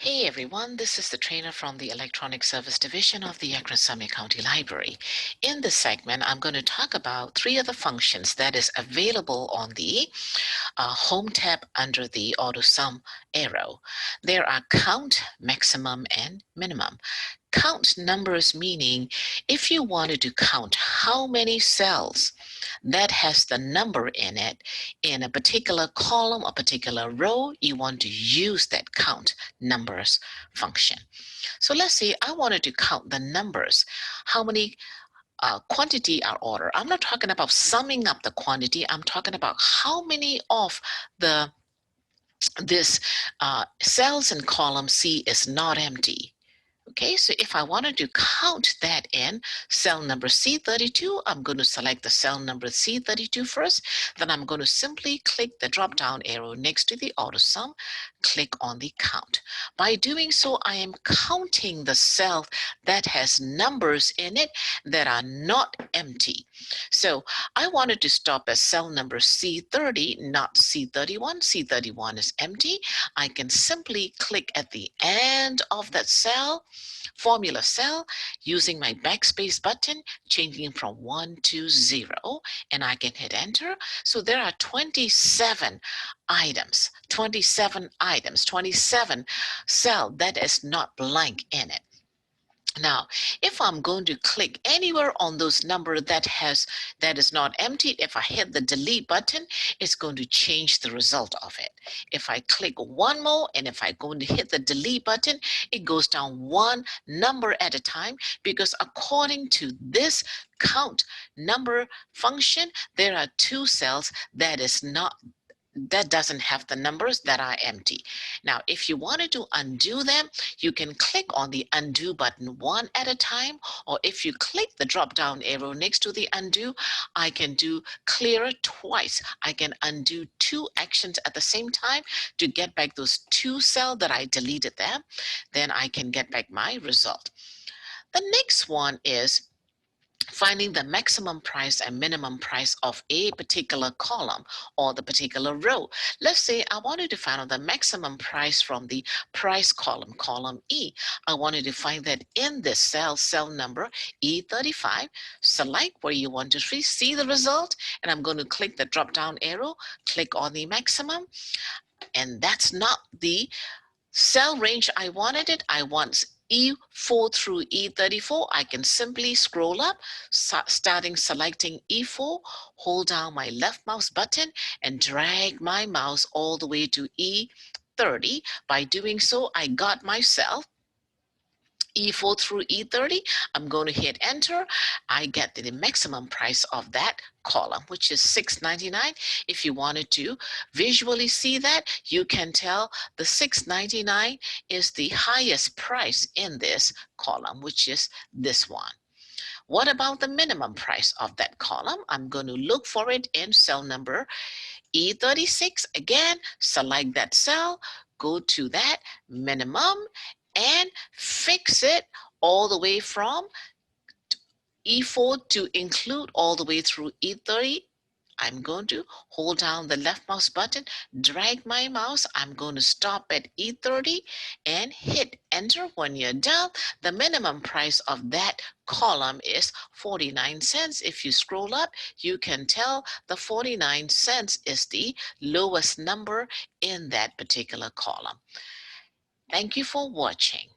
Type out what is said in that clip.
Hey everyone, this is the trainer from the Electronic Service Division of the Akron Summit County Library. In this segment, I'm going to talk about three of the functions that is available on the Home tab under the Auto Sum arrow. There are count, maximum, and minimum. Count numbers meaning if you wanted to count how many cells that has the number in it in a particular column, a particular row, you want to use that count numbers function. So let's say I wanted to count the numbers, how many quantity are order. I'm not talking about summing up the quantity. I'm talking about how many of the this cells in column C is not empty. Okay, so if I wanted to count that in cell number C32, I'm going to select the cell number C32 first. Then I'm going to simply click the drop down arrow next to the auto sum, click on the count. By doing so, I am counting the cell that has numbers in it that are not empty. So I wanted to stop at cell number C30, not C31. C31 is empty. I can simply click at the end of that cell, formula cell, using my backspace button, changing from 1 to 0, and I can hit enter. So there are 27 items, 27 cell that is not blank in it. Now, if I'm going to click anywhere on those number that is not empty, if I hit the delete button, it's going to change the result of it. If I click one more and if I go to hit the delete button, it goes down one number at a time, because according to this count number function, there are two cells that doesn't have the numbers that are empty. Now, if you wanted to undo them, you can click on the undo button one at a time, or if you click the drop down arrow next to the undo, I can do clear twice. I can undo two actions at the same time to get back those two cells that I deleted them. Then I can get back my result. The next one is finding the maximum price and minimum price of a particular column or the particular row. Let's say I wanted to find out the maximum price from the price column, column E. I wanted to find that in this cell number E35. Select where you want to see the result, and I'm going to click the drop down arrow, click on the maximum, and that's not the cell range I wanted it. I want E4 through E34. I can simply scroll up, starting selecting E4, hold down my left mouse button and drag my mouse all the way to E30. By doing so, I got my cell. E4 through E30, I'm going to hit enter. I get the maximum price of that column, which is $6.99. If you wanted to visually see that, you can tell the $6.99 is the highest price in this column, which is this one. What about the minimum price of that column? I'm going to look for it in cell number E36. Again, select that cell, go to that minimum, and fix it all the way from E4 to include all the way through E30. I'm going to hold down the left mouse button, drag my mouse. I'm going to stop at E30 and hit enter. When you're done, the minimum price of that column is 49 cents. If you scroll up, you can tell the 49 cents is the lowest number in that particular column. Thank you for watching.